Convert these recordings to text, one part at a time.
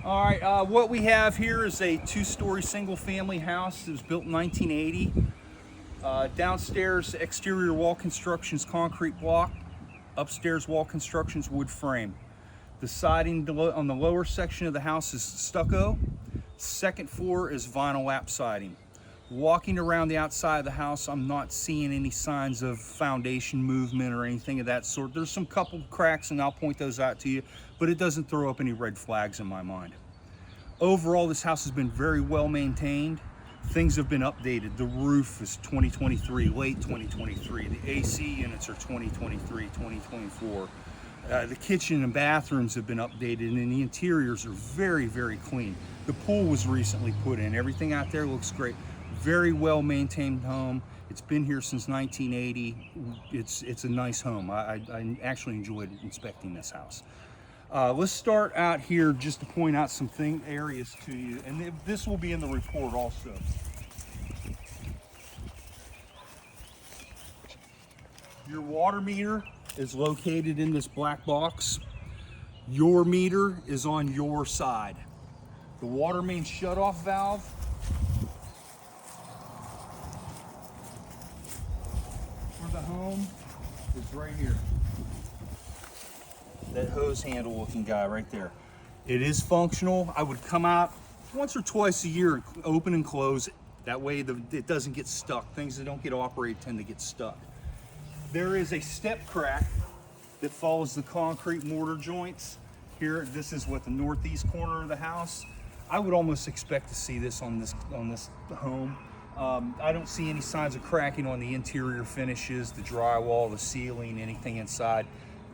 All right, what we have here is a two-story single-family house. It was built in 1980. Downstairs, exterior wall construction is concrete block. Upstairs wall construction is wood frame. The siding on the lower section of the house is stucco. Second floor is vinyl lap siding. Walking around the outside of the house, I'm not seeing any signs of foundation movement or anything of that sort. There's some couple cracks, and I'll point those out to you, but it doesn't throw up any red flags in my mind. Overall, this house has been very well maintained. Things have been updated. The roof is 2023, late 2023. The AC units are 2023, 2024. The kitchen and bathrooms have been updated, and the interiors are very, very clean. The pool was recently put in. Everything out there looks great. Very well maintained home. It's been here since 1980. It's a nice home. I actually enjoyed inspecting this house. Let's start out here just to point out some areas to you, and this will be in the report also. Your water meter is located in this black box. Your meter is on your side. The water main shutoff valve for the home is right here. That hose handle looking guy right there. It is functional. I would come out once or twice a year and open and close it. That way it doesn't get stuck. Things that don't get operated tend to get stuck. There is a step crack that follows the concrete mortar joints. Here, this is what the northeast corner of the house. I would almost expect to see this on this home. I don't see any signs of cracking on the interior finishes, the drywall, the ceiling, anything inside.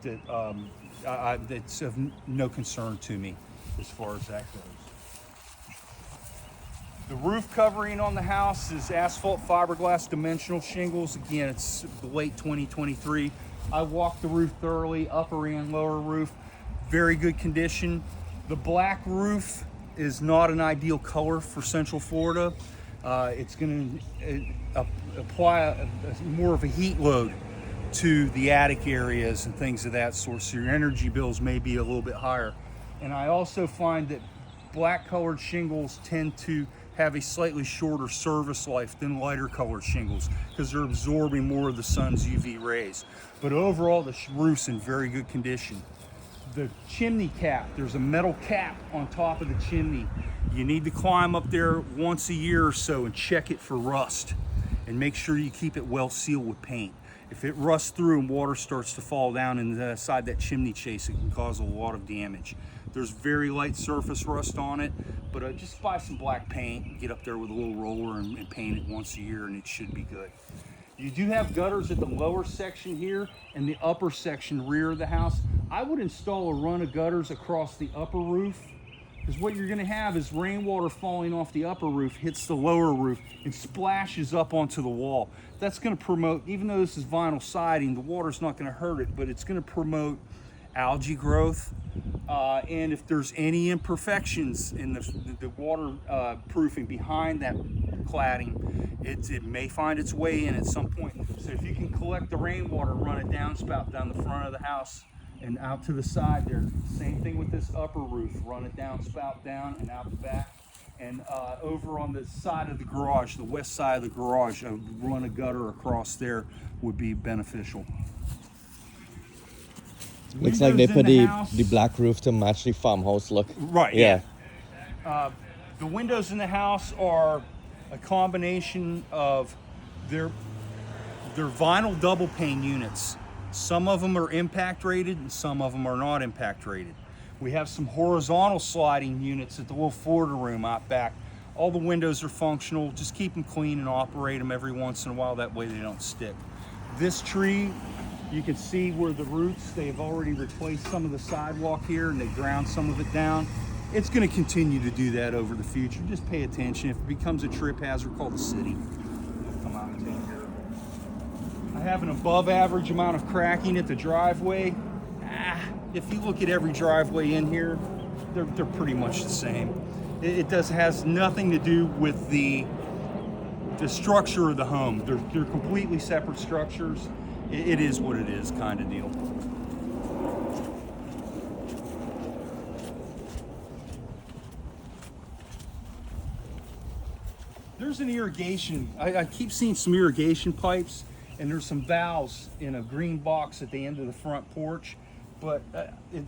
It's of no concern to me as far as that goes. The roof covering on the house is asphalt fiberglass dimensional shingles. Again, it's late 2023. I walked the roof thoroughly, upper and lower roof. Very good condition. The black roof is not an ideal color for Central Florida. It's going to apply more of a heat load to the attic areas and things of that sort, so your energy bills may be a little bit higher. And I also find that black colored shingles tend to have a slightly shorter service life than lighter colored shingles because they're absorbing more of the sun's UV rays. But overall, the roof's in very good condition. The chimney cap, there's a metal cap on top of the chimney. You need to climb up there once a year or so and check it for rust and make sure you keep it well sealed with paint. If it rusts through and water starts to fall down inside that chimney chase, it can cause a lot of damage. There's very light surface rust on it, but just buy some black paint, get up there with a little roller and paint it once a year and it should be good. You do have gutters at the lower section here and the upper section rear of the house. I would install a run of gutters across the upper roof, because what you're gonna have is rainwater falling off the upper roof, hits the lower roof, and splashes up onto the wall. That's gonna promote, even though this is vinyl siding, the water's not gonna hurt it, but it's gonna promote algae growth. And if there's any imperfections in the water proofing behind that cladding, it may find its way in at some point. So if you can collect the rainwater, run a downspout down the front of the house and out to the side there. Same thing with this upper roof. Run a downspout down and out the back. And over on the side of the garage, the west side of the garage, run a gutter across there would be beneficial. Looks like they put the black roof to match the farmhouse look. Right, yeah. The windows in the house are a combination of they're vinyl double pane units. Some of them are impact rated and some of them are not impact rated. We have some horizontal sliding units at the little Florida room out back. All the windows are functional. Just keep them clean and operate them every once in a while. That way they don't stick. This tree, you can see where the roots, they've already replaced some of the sidewalk here and they ground some of it down. It's going to continue to do that over the future. Just pay attention. If it becomes a trip hazard, call the city. They'll come out and take care of it. I have an above average amount of cracking at the driveway. If you look at every driveway in here, they're pretty much the same. It has nothing to do with the structure of the home. They're completely separate structures. It is what it is, kind of deal. There's an irrigation. I keep seeing some irrigation pipes, and there's some valves in a green box at the end of the front porch, but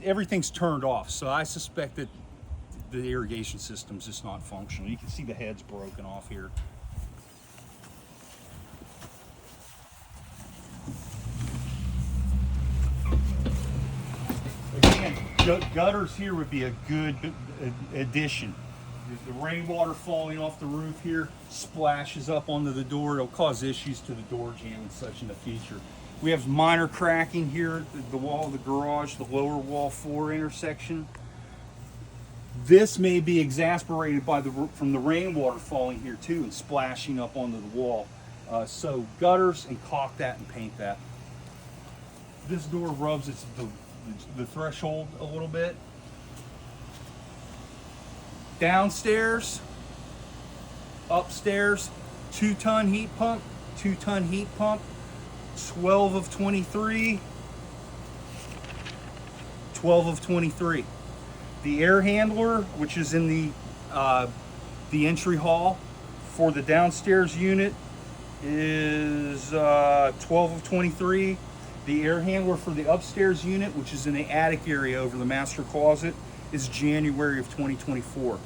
everything's turned off. So I suspect that the irrigation system's just not functional. You can see the head's broken off here. Again, gutters here would be a good addition. The rainwater falling off the roof here splashes up onto the door. It'll cause issues to the door jamb and such in the future. We have minor cracking here at the wall of the garage, the lower wall floor intersection. This may be exacerbated by from the rainwater falling here too and splashing up onto the wall. So gutters, and caulk that and paint that. This door rubs the threshold a little bit. Downstairs, upstairs, 2-ton heat pump, 2-ton heat pump, 12 of 23, 12 of 23. The air handler, which is in the entry hall for the downstairs unit, is 12 of 23. The air handler for the upstairs unit, which is in the attic area over the master closet, is January of 2024.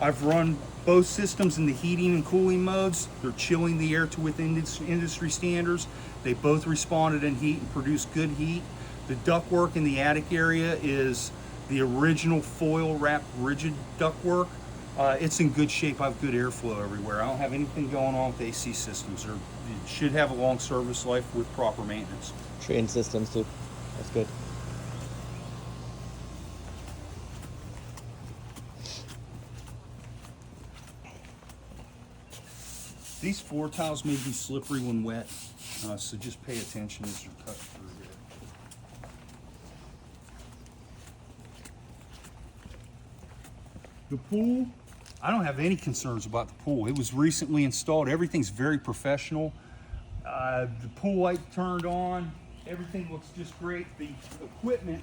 I've run both systems in the heating and cooling modes. They're chilling the air to within industry standards. They both responded in heat and produced good heat. The ductwork in the attic area is the original foil wrapped rigid ductwork. It's in good shape. I have good airflow everywhere. I don't have anything going on with AC systems. It should have a long service life with proper maintenance. Train systems too. That's good. These floor tiles may be slippery when wet, so just pay attention as you cut through here. The pool, I don't have any concerns about the pool. It was recently installed. Everything's very professional. The pool light turned on. Everything looks just great. The equipment,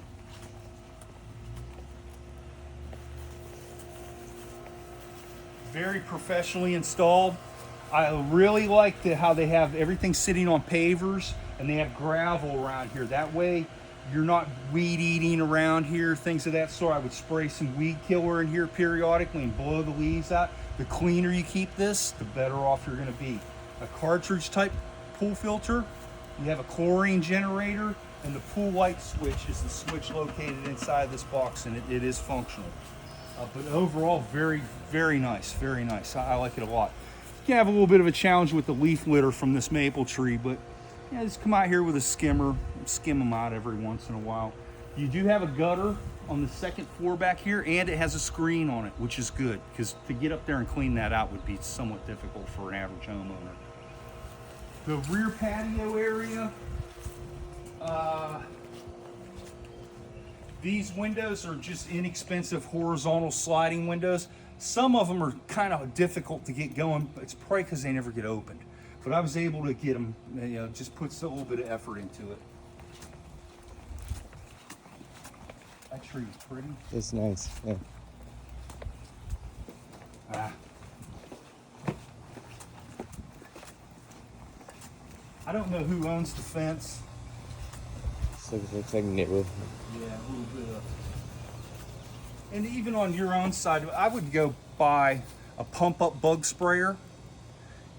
very professionally installed. I really like how they have everything sitting on pavers and they have gravel around here. That way you're not weed eating around here, things of that sort. I would spray some weed killer in here periodically and blow the leaves out. The cleaner you keep this, the better off you're gonna be. A cartridge type pool filter, you have a chlorine generator, and the pool light switch is the switch located inside this box, and it is functional. But overall, very, very nice, very nice. I like it a lot. You can have a little bit of a challenge with the leaf litter from this maple tree, but yeah, just come out here with a skimmer, skim them out every once in a while. You do have a gutter on the second floor back here, and it has a screen on it, which is good, because to get up there and clean that out would be somewhat difficult for an average homeowner. The rear patio area, these windows are just inexpensive horizontal sliding windows. Some of them are kind of difficult to get going, but it's probably because they never get opened. But I was able to get them, just puts a little bit of effort into it. That tree is pretty. It's nice, yeah. I don't know who owns the fence. So it looks like neighborhood. Yeah, a little bit of. And even on your own side, I would go buy a pump-up bug sprayer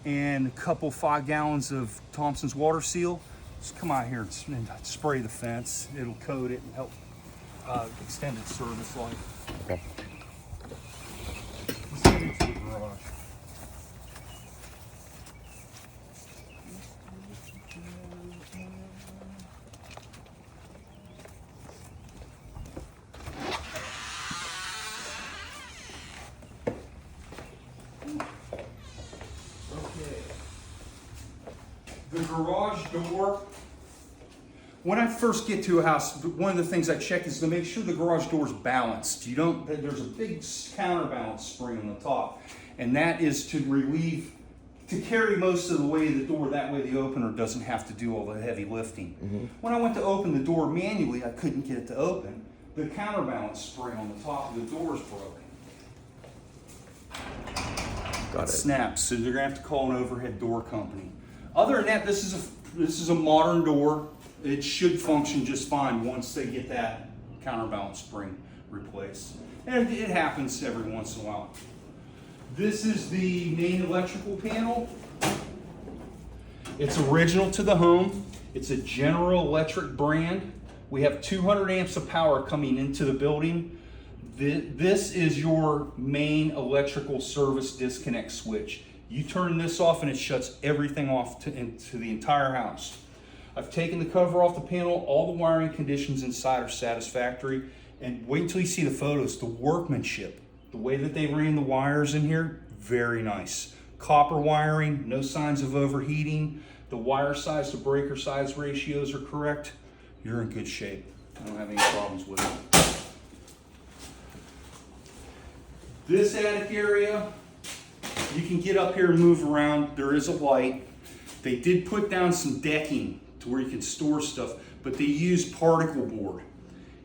and a couple 5 gallons of Thompson's water seal. Just come out here and spray the fence. It'll coat it and help extend its service life. Okay. Let's get into the garage. The garage door, when I first get to a house, one of the things I check is to make sure the garage door is balanced. There's a big counterbalance spring on the top, and that is to carry most of the weight of the door. That way the opener doesn't have to do all the heavy lifting. Mm-hmm. When I went to open the door manually, I couldn't get it to open. The counterbalance spring on the top of the door is broken. Got it. Snaps, so they're gonna have to call an overhead door company. Other than that, this is a modern door. It should function just fine once they get that counterbalance spring replaced. And it happens every once in a while. This is the main electrical panel. It's original to the home. It's a General Electric brand. We have 200 amps of power coming into the building. This is your main electrical service disconnect switch. You turn this off and it shuts everything off into the entire house. I've taken the cover off the panel. All the wiring conditions inside are satisfactory. And wait until you see the photos. The workmanship, the way that they ran the wires in here, very nice. Copper wiring, no signs of overheating. The wire size to breaker size ratios are correct. You're in good shape. I don't have any problems with it. This attic area, you can get up here and move around. There is a light. They did put down some decking to where you can store stuff, but they used particle board.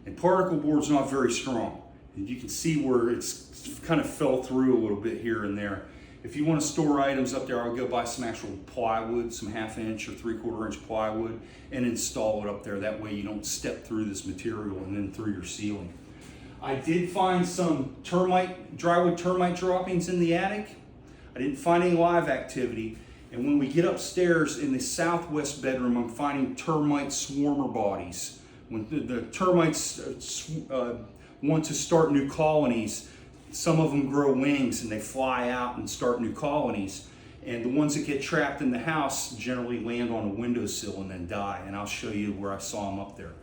And particle board's not very strong. And you can see where it's kind of fell through a little bit here and there. If you want to store items up there, I'll go buy some actual plywood, some 1/2 inch or 3/4 inch plywood, and install it up there. That way you don't step through this material and then through your ceiling. I did find some drywood termite droppings in the attic. I didn't find any live activity. And when we get upstairs in the southwest bedroom, I'm finding termite swarmer bodies. When the termites want to start new colonies, some of them grow wings and they fly out and start new colonies. And the ones that get trapped in the house generally land on a windowsill and then die. And I'll show you where I saw them up there.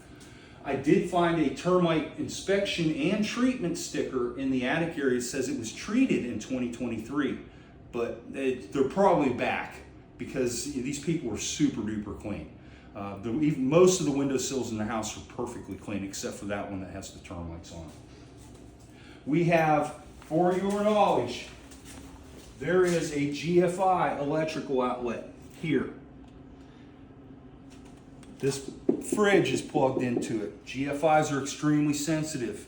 I did find a termite inspection and treatment sticker in the attic area. It says it was treated in 2023, but they're probably back because these people are super duper clean. Most of the windowsills in the house are perfectly clean except for that one that has the termites on it. We have, for your knowledge, there is a GFI electrical outlet here. This fridge is plugged into it. GFIs are extremely sensitive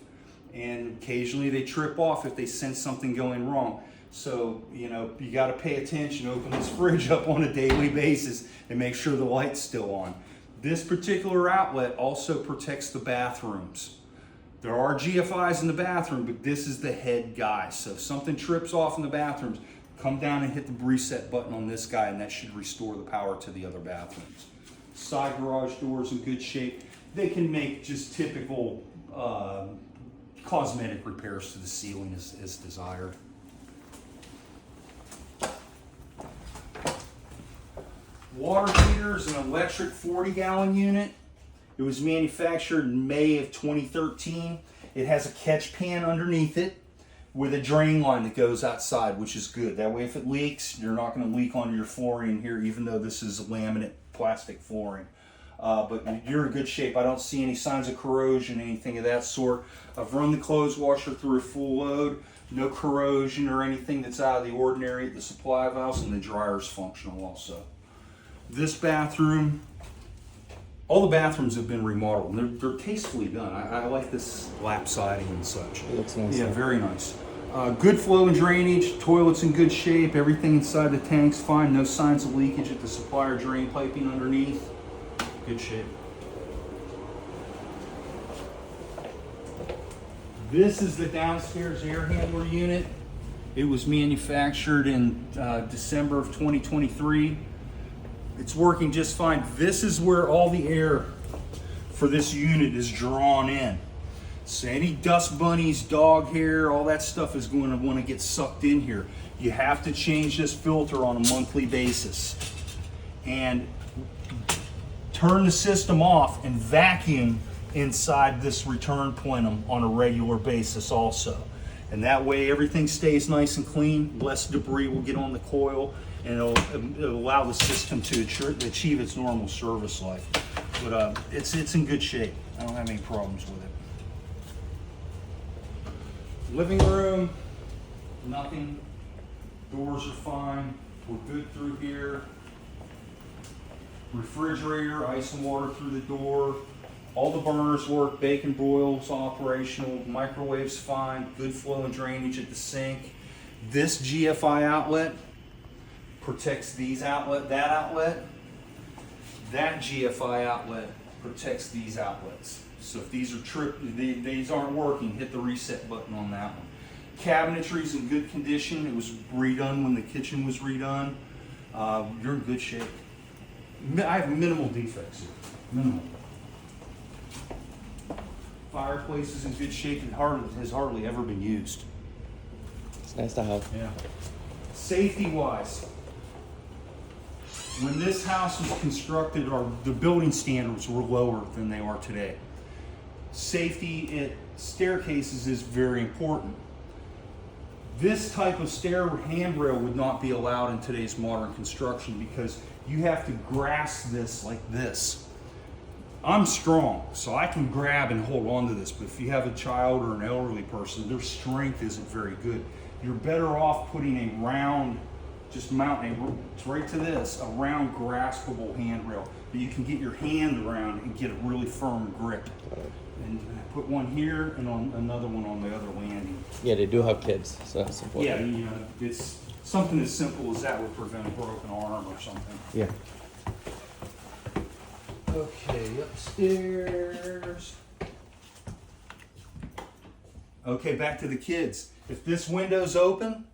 and occasionally they trip off if they sense something going wrong. So, you got to pay attention, open this fridge up on a daily basis and make sure the light's still on. This particular outlet also protects the bathrooms. There are GFIs in the bathroom, but this is the head guy. So if something trips off in the bathrooms, come down and hit the reset button on this guy and that should restore the power to the other bathrooms. Side garage doors in good shape. They can make just typical cosmetic repairs to the ceiling as desired. Water heater is an electric 40-gallon unit. It was manufactured in May of 2013. It has a catch pan underneath it with a drain line that goes outside, which is good. That way if it leaks, you're not going to leak onto your flooring in here, even though this is laminate plastic flooring. But you're in good shape. I don't see any signs of corrosion, anything of that sort. I've run the clothes washer through a full load. No corrosion or anything that's out of the ordinary at the supply valves, and the dryer is functional also. This bathroom, all the bathrooms have been remodeled, and they're tastefully done. I like this lap siding and such. It looks nice. Yeah, very nice. Good flow and drainage, toilet's in good shape, everything inside the tank's fine, no signs of leakage at the supplier drain piping underneath. Good shape. This is the downstairs air handler unit. It was manufactured in December of 2023. It's working just fine. This is where all the air for this unit is drawn in. So any dust bunnies, dog hair, all that stuff is going to want to get sucked in here. You have to change this filter on a monthly basis and turn the system off and vacuum inside this return plenum on a regular basis also. And that way everything stays nice and clean, less debris will get on the coil, and it'll allow the system to achieve its normal service life. But it's in good shape. I don't have any problems with it. Living room, nothing. Doors are fine. We're good through here. Refrigerator, ice and water through the door. All the burners work, bacon broil's operational, microwave's fine, good flow and drainage at the sink. This GFI outlet protects these outlet, that outlet. That GFI outlet protects these outlets. So if these are these aren't working, hit the reset button on that one. Cabinetry's in good condition. It was redone when the kitchen was redone. You're in good shape. I have minimal defects here. Minimal. Fireplace is in good shape and has hardly ever been used. It's nice to have. Yeah. Safety-wise, when this house was constructed, the building standards were lower than they are today. Safety at staircases is very important. This type of stair handrail would not be allowed in today's modern construction because you have to grasp this like this. I'm strong, so I can grab and hold on to this, but if you have a child or an elderly person, their strength isn't very good. You're better off putting a round, just mounting it right to this, a round graspable handrail that you can get your hand around and get a really firm grip. And put one here and on another one on the other landing. Yeah, they do have kids, so that's important. Yeah, you know, it's something as simple as that would prevent a broken arm or something. Yeah. Okay, upstairs. Okay, back to the kids. If this window's open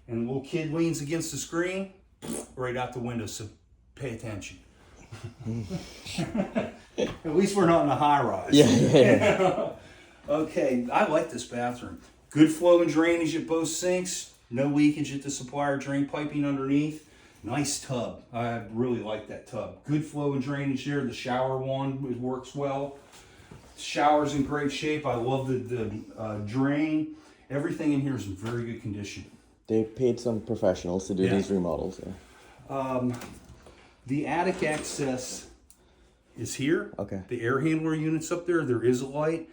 and the little kid leans against the screen, right out the window, so pay attention. At least we're not in a high rise. Yeah. Okay, I like this bathroom. Good flow and drainage at both sinks. No leakage at the supplier drain piping underneath. Nice tub. I really like that tub. Good flow and drainage there. The shower one works well. Shower's in great shape. I love the drain. Everything in here is in very good condition. They paid some professionals to do these remodels. Yeah. The attic access is here. Okay. The air handler unit's up there. There is a light.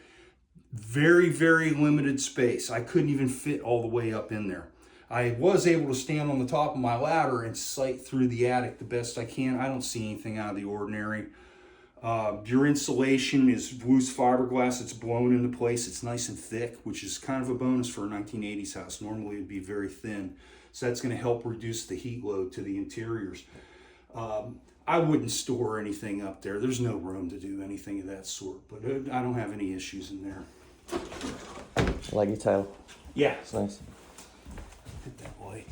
Very, very limited space. I couldn't even fit all the way up in there. I was able to stand on the top of my ladder and sight through the attic the best I can. I don't see anything out of the ordinary. Your insulation is loose fiberglass. It's blown into place. It's nice and thick, which is kind of a bonus for a 1980s house. Normally it'd be very thin. So that's going to help reduce the heat load to the interiors. I wouldn't store anything up there. There's no room to do anything of that sort, but I don't have any issues in there. I like your tile. Yeah. It's nice. Hit that light.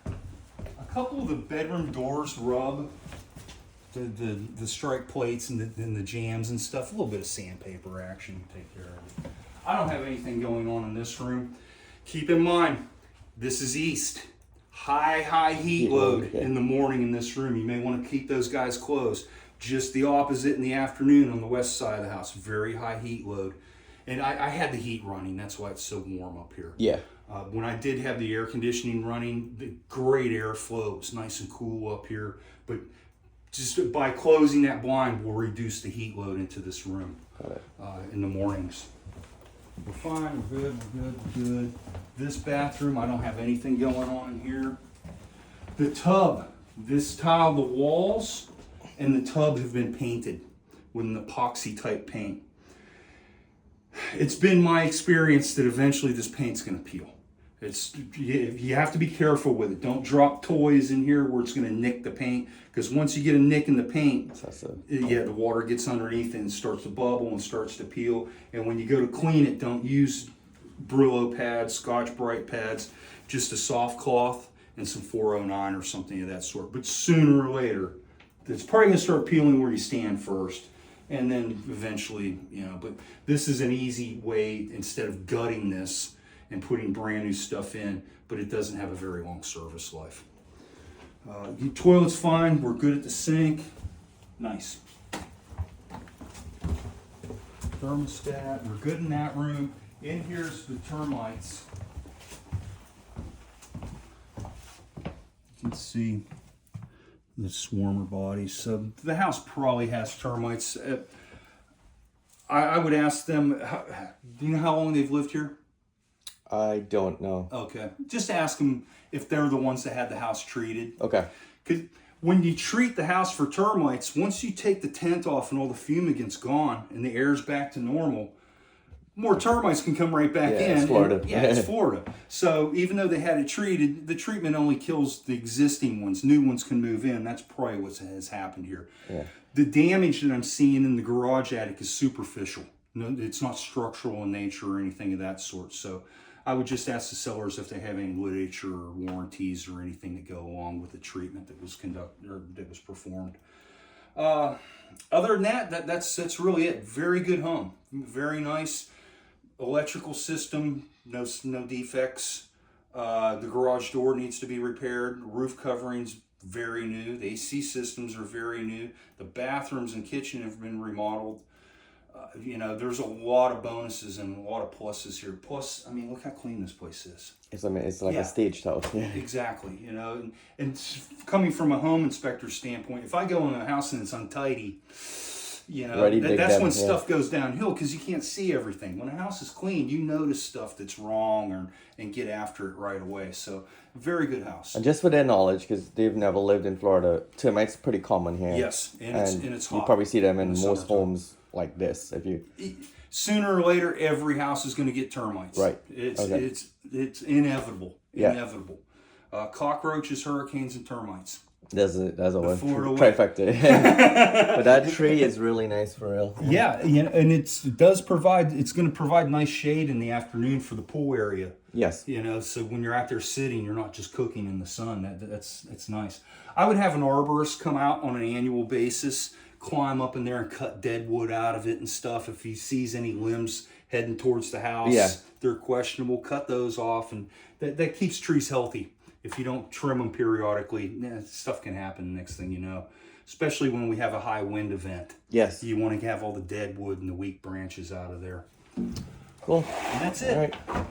A couple of the bedroom doors rub. The strike plates and the jams and stuff. A little bit of sandpaper action to take care of it. I don't have anything going on in this room. Keep in mind, this is east. High heat load in the morning in this room. You may want to keep those guys closed. Just the opposite in the afternoon on the west side of the house. Very high heat load. And I had the heat running. That's why it's so warm up here. Yeah. When I did have the air conditioning running, the great airflow. It was nice and cool up here. But just by closing that blind will reduce the heat load into this room in the mornings. We're fine, we're good. This bathroom, I don't have anything going on in here. The tub, this tile, the walls and the tub have been painted with an epoxy type paint. It's been my experience that eventually this paint's gonna peel. You have to be careful with it. Don't drop toys in here where it's gonna nick the paint, because once you get a nick in the paint, the water gets underneath and starts to bubble and starts to peel. And when you go to clean it, don't use Brillo pads, Scotch-Brite pads, just a soft cloth and some 409 or something of that sort. But sooner or later, it's probably gonna start peeling where you stand first. And then eventually, but this is an easy way, instead of gutting this and putting brand new stuff in, but it doesn't have a very long service life. The toilet's fine. We're good at the sink. Nice. Thermostat. We're good in that room. In here's the termites. You can see the swarmer bodies. So the house probably has termites. I would ask them, do you know how long they've lived here? I don't know. Okay. Just ask them if they're the ones that had the house treated. Okay. Because when you treat the house for termites, once you take the tent off and all the fumigant's gone and the air's back to normal, more termites can come right back Yeah, in. it's Florida. Yeah, it's Florida. So even though they had it treated, the treatment only kills the existing ones. New ones can move in. That's probably what has happened here. Yeah. The damage that I'm seeing in the garage attic is superficial. No, it's not structural in nature or anything of that sort. So I would just ask the sellers if they have any literature or warranties or anything that go along with the treatment that was conducted or that was performed. Other than that, that's really it. Very good home. Very nice. Electrical system, no defects. The garage door needs to be repaired. Roof coverings, very new. The AC systems are very new. The bathrooms and kitchen have been remodeled. There's a lot of bonuses and a lot of pluses here. Plus, I mean, look how clean this place is. It's like a staged house. Yeah. Exactly. And coming from a home inspector standpoint, if I go in a house and it's untidy, that's when stuff goes downhill because you can't see everything. When a house is clean, you notice stuff that's wrong and get after it right away. So, very good house. And just for their knowledge, because they've never lived in Florida, termites pretty common here. Yes, and it's hot. You probably see them in most summertime. homes like this. Sooner or later, every house is going to get termites. Right. It's inevitable. Yeah. Inevitable. Cockroaches, hurricanes, and termites. There's a Florida trifecta. But that tree is really nice for real. Yeah, and it's going to provide nice shade in the afternoon for the pool area. Yes. So when you're out there sitting, you're not just cooking in the sun. That's nice. I would have an arborist come out on an annual basis, climb up in there and cut dead wood out of it and stuff. If he sees any limbs heading towards the house, they're questionable, cut those off, and that keeps trees healthy. If you don't trim them periodically, stuff can happen next thing you know, especially when we have a high wind event. Yes. You want to have all the dead wood and the weak branches out of there. Cool. And that's it. All right.